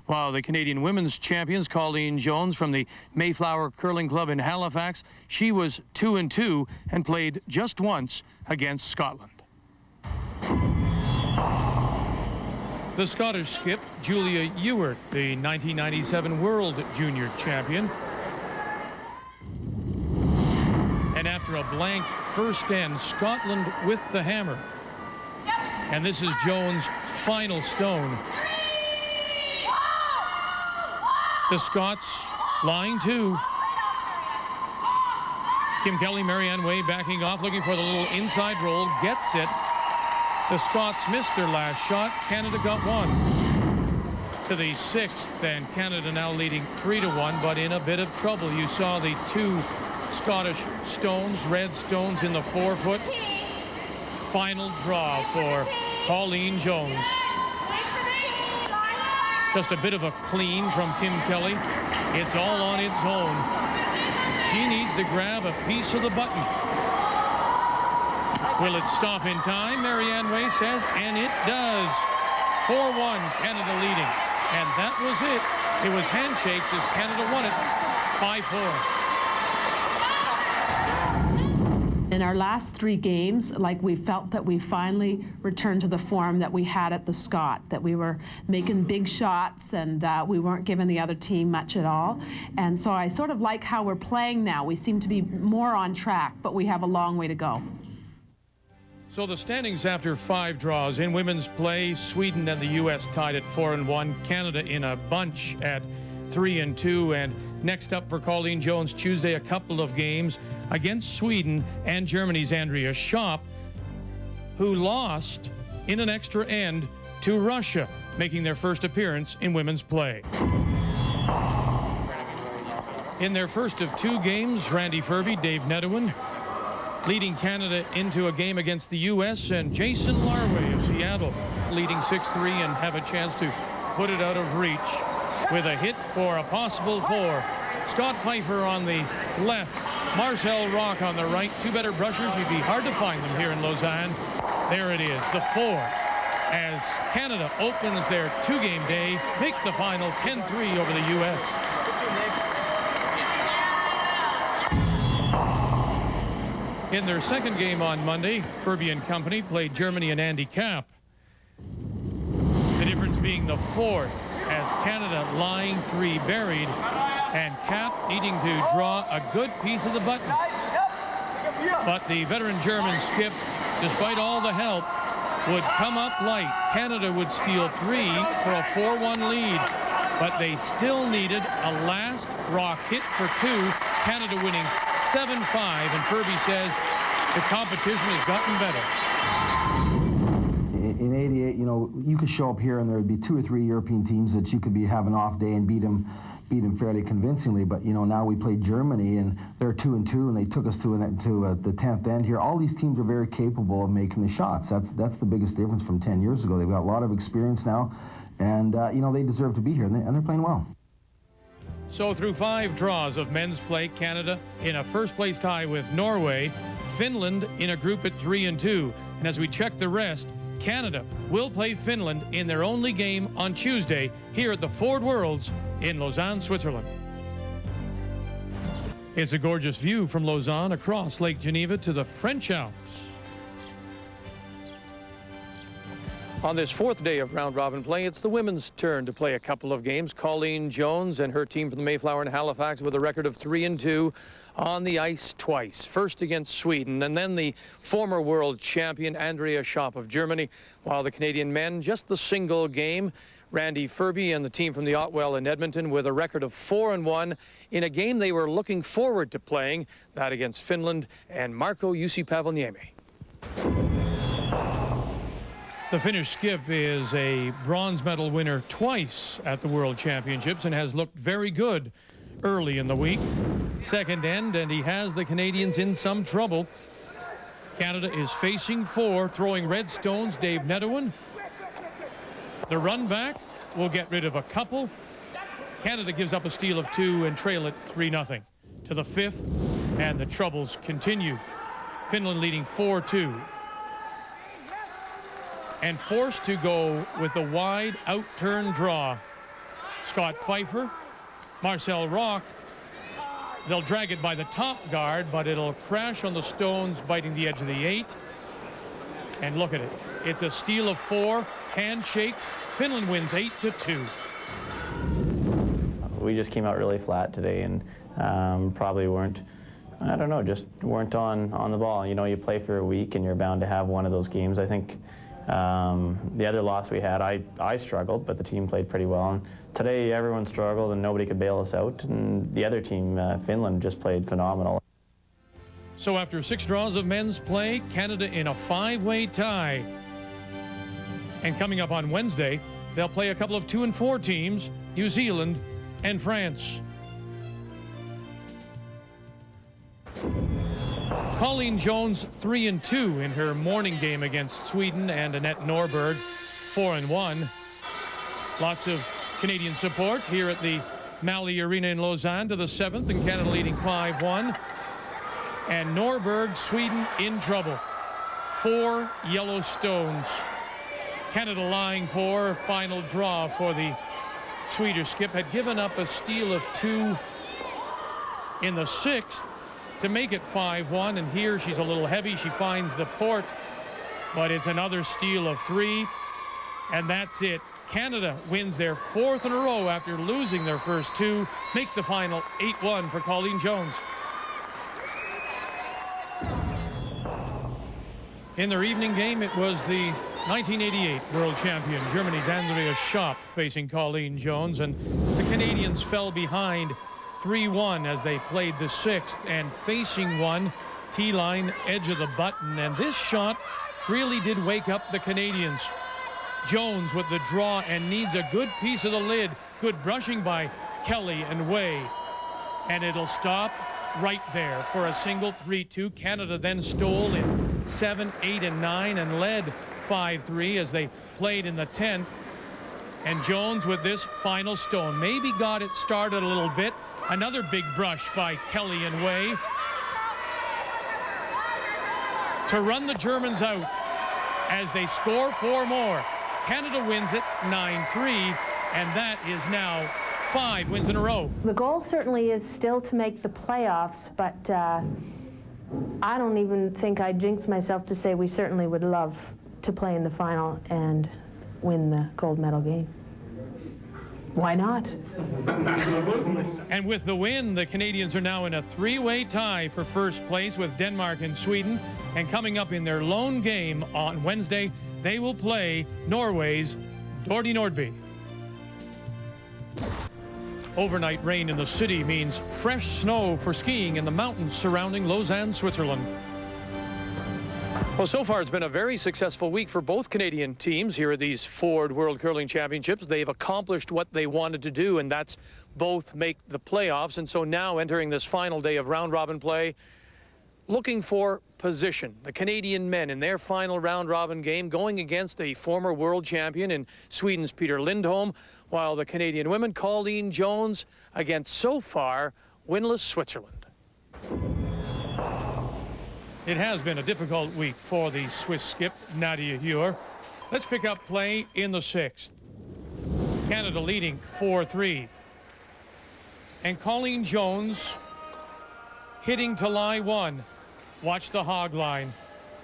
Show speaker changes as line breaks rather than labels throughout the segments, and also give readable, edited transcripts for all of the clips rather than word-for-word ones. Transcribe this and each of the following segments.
While the Canadian women's champions, Colleen Jones from the Mayflower Curling Club in Halifax, she was 2-2 and played just once against Scotland. The Scottish skip, Julia Ewart, the 1997 World Junior Champion. And after a blanked first end, Scotland with the hammer. And this is Jones' final stone. The Scots line two. Kim Kelly, Marianne Way backing off, looking for the little inside roll, gets it. The Scots missed their last shot. Canada got one. To the sixth, and Canada now leading 3-1, but in a bit of trouble. You saw the two Scottish stones, red stones in the 4-foot. Final draw for Colleen Jones. Just a bit of a clean from Kim Kelly. It's all on its own. She needs to grab a piece of the button. Will it stop in time? Marianne Way says, and it does. 4-1, Canada leading. And that was it. It was handshakes as Canada won it 5-4.
In our last three games, we felt that we finally returned to the form that we had at the Scott, that we were making big shots and we weren't giving the other team much at all. And so I sort of like how we're playing now. We seem to be more on track, but we have a long way to go.
So the standings after 5 draws in women's play, Sweden and the U.S. tied at 4-1, Canada in a bunch at 3-2, and next up for Colleen Jones Tuesday, a couple of games against Sweden and Germany's Andrea Schopp, who lost in an extra end to Russia, making their first appearance in women's play. In their first of 2 games, Randy Ferbey, Dave Nedouin, leading Canada into a game against the U.S., and Jason Larway of Seattle leading 6-3 and have a chance to put it out of reach with a hit for a possible 4. Scott Pfeiffer on the left, Marcel Rock on the right. 2 better brushers. You'd be hard to find them here in Lausanne. There it is, the 4. As Canada opens their 2-game day, make the final 10-3 over the U.S. In their second game on Monday, Ferbey and company played Germany and Andy Capp. The difference being the 4th, as Canada lying 3 buried, and Capp needing to draw a good piece of the button. But the veteran German skip, despite all the help, would come up light. Canada would steal 3 for a 4-1 lead, but they still needed a last rock hit for 2. Canada winning 7-5, and Ferbey says the competition has gotten better.
In '88, you could show up here and there would be 2 or 3 European teams that you could have an off day and beat them fairly convincingly. But now we played Germany and they're 2-2, and they took us to the 10th end here. All these teams are very capable of making the shots. That's the biggest difference from 10 years ago. They've got a lot of experience now, and they deserve to be here, and they're playing well.
So through 5 draws of men's play, Canada in a first-place tie with Norway, Finland in a group at 3-2. And as we check the rest, Canada will play Finland in their only game on Tuesday here at the Ford Worlds in Lausanne, Switzerland. It's a gorgeous view from Lausanne across Lake Geneva to the French Alps. On this 4th day of round-robin play, it's the women's turn to play a couple of games. Colleen Jones and her team from the Mayflower in Halifax with a record of 3-2 on the ice twice. First against Sweden, and then the former world champion Andrea Schopp of Germany. While the Canadian men, just the single game. Randy Ferbey and the team from the Otwell in Edmonton with a record of 4-1 in a game they were looking forward to playing, that against Finland and Marco Jussi-Pavoniemi. The Finnish skip is a bronze medal winner twice at the World Championships and has looked very good early in the week. Second end, and he has the Canadians in some trouble. Canada is facing 4, throwing red stones, Dave Nedouin. The run back will get rid of a couple. Canada gives up a steal of 2 and trail it 3-0 to the 5th, and the troubles continue. Finland leading 4-2. And forced to go with the wide out-turn draw. Scott Pfeiffer, Marcel Rock. They'll drag it by the top guard, but it'll crash on the stones, biting the edge of the 8. And look at it. It's a steal of 4, handshakes. Finland wins 8-2.
We just came out really flat today and probably weren't, I don't know, just weren't on the ball. You know, you play for a week and you're bound to have one of those games. I think the other loss we had, I struggled, but the team played pretty well. And today everyone struggled and nobody could bail us out. And the other team, Finland, just played phenomenal.
So after 6 draws of men's play, Canada in a 5-way tie. And coming up on Wednesday, they'll play a couple of 2 and 4 teams, New Zealand and France. Colleen Jones 3 and 2 in her morning game against Sweden, and Annette Norberg 4 and 1. Lots of Canadian support here at the Malley Arena in Lausanne to the 7th, and Canada leading 5-1. And Norberg, Sweden in trouble. 4 yellow stones. Canada lying for final draw for the Swedish skip. Had given up a steal of 2 in the 6th to make it 5-1, and here she's a little heavy. She finds the port, but it's another steal of 3, and that's it. Canada wins their 4th in a row after losing their first 2, make the final 8-1 for Colleen Jones. In their evening game, it was the 1988 world champion, Germany's Andrea Schopp, facing Colleen Jones, and the Canadians fell behind 3-1 as they played the 6th, and facing one, T-line, edge of the button, and this shot really did wake up the Canadians. Jones with the draw and needs a good piece of the lid. Good brushing by Kelly and Way, and it'll stop right there for a single 3-2. Canada then stole in 7, 8, and 9 and led 5-3 as they played in the 10th. And Jones with this final stone maybe got it started a little bit. Another big brush by Kelly and Way to run the Germans out as they score 4 more. Canada wins it 9-3, and that is now 5 wins in a row.
The goal certainly is still to make the playoffs, but I don't even think I jinx myself to say we certainly would love to play in the final and win the gold medal game. Why not?
And with the win, the Canadians are now in a 3-way tie for first place with Denmark and Sweden. And coming up in their lone game on Wednesday, they will play Norway's Dorte Nordby. Overnight rain in the city means fresh snow for skiing in the mountains surrounding Lausanne, Switzerland. Well, so far it's been a very successful week for both Canadian teams here at these Ford World Curling Championships. They've accomplished what they wanted to do, and that's both make the playoffs. And so now entering this final day of round-robin play, looking for position. The Canadian men in their final round-robin game going against a former world champion in Sweden's Peter Lindholm, while the Canadian women, Colleen Jones, against so far winless Switzerland. It has been a difficult week for the Swiss skip, Nadia Heuer. Let's pick up play in the 6th. Canada leading 4-3. And Colleen Jones hitting to lie 1. Watch the hog line.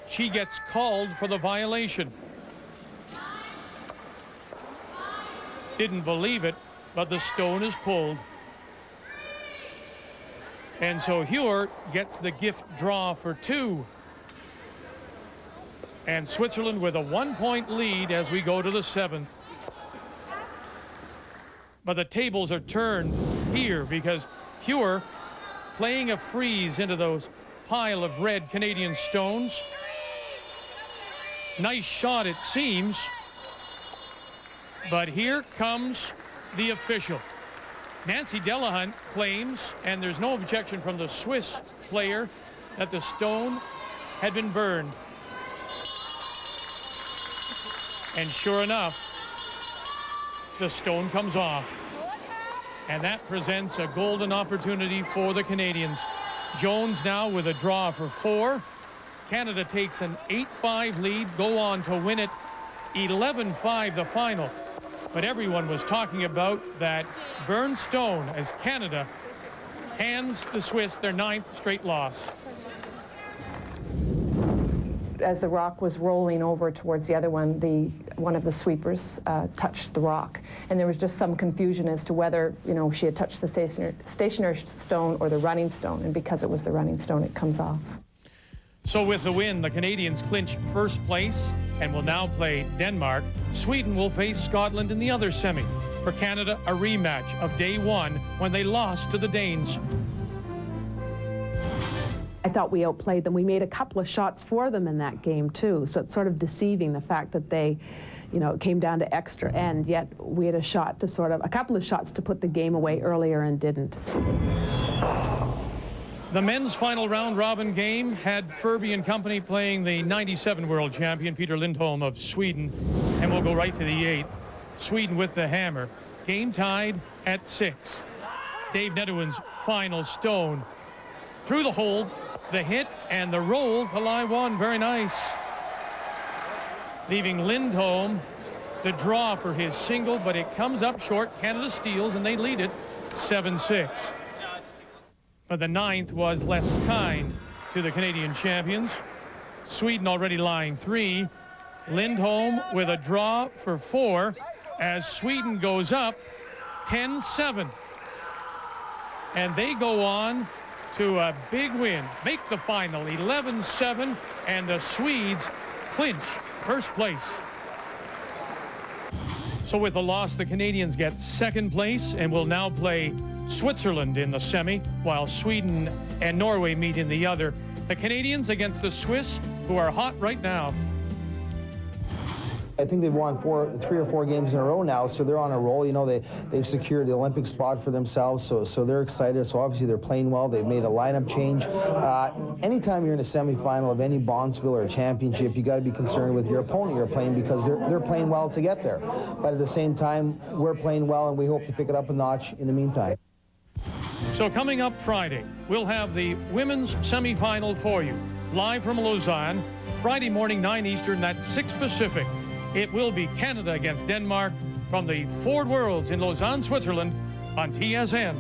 She gets called for the violation. Didn't believe it, but the stone is pulled. And so Heuer gets the gift draw for 2. And Switzerland with a 1-point lead as we go to the 7th. But the tables are turned here because Heuer playing a freeze into those pile of red Canadian stones. Nice shot it seems. But here comes the official. Nancy Delahunt claims, and there's no objection from the Swiss player, that the stone had been burned. And sure enough, the stone comes off. And that presents a golden opportunity for the Canadians. Jones now with a draw for 4. Canada takes an 8-5 lead, go on to win it 11-5 the final. but everyone was talking about that burn stone as Canada hands the Swiss their 9th straight loss.
As the rock was rolling over towards the other one, one of the sweepers touched the rock, and there was just some confusion as to whether, you know, she had touched the stationary stone or the running stone, and because it was the running stone, it comes off.
So with the win, the Canadians clinch first place and will now play Denmark. Sweden will face Scotland in the other semi. For Canada, a rematch of day one when they lost to the Danes.
I thought we outplayed them. We made a couple of shots for them in that game too, so it's sort of deceiving, the fact that they, you know, it came down to extra end, yet we had a couple of shots to put the game away earlier and didn't.
The men's final round robin game had Furby and company playing the 97 world champion Peter Lindholm of Sweden, and we'll go right to the 8th. Sweden with the hammer. Game tied at 6. Dave Neduin's final stone. Through the hold, the hit, and the roll to lie one. Very nice. Leaving Lindholm the draw for his single, but it comes up short. Canada steals, and they lead it 7-6. But the 9th was less kind to the Canadian champions. Sweden already lying 3. Lindholm with a draw for 4 as Sweden goes up 10-7. And they go on to a big win, make the final 11-7, and the Swedes clinch first place. So with the loss, the Canadians get 2nd place and will now play Switzerland in the semi, while Sweden and Norway meet in the other. The Canadians against the Swiss, who are hot right now.
I think they've won 3 or 4 games in a row now, so they're on a roll. You know, they've secured the Olympic spot for themselves, so they're excited. So obviously they're playing well. They've made a lineup change. Anytime you're in a semifinal of any bonspiel or a championship, you got to be concerned with your opponent you're playing, because they're playing well to get there. But at the same time, we're playing well, and we hope to pick it up a notch in the meantime.
So coming up Friday, we'll have the women's semifinal for you, live from Lausanne, Friday morning, 9 Eastern, that's 6 Pacific. It will be Canada against Denmark from the Ford Worlds in Lausanne, Switzerland on TSN.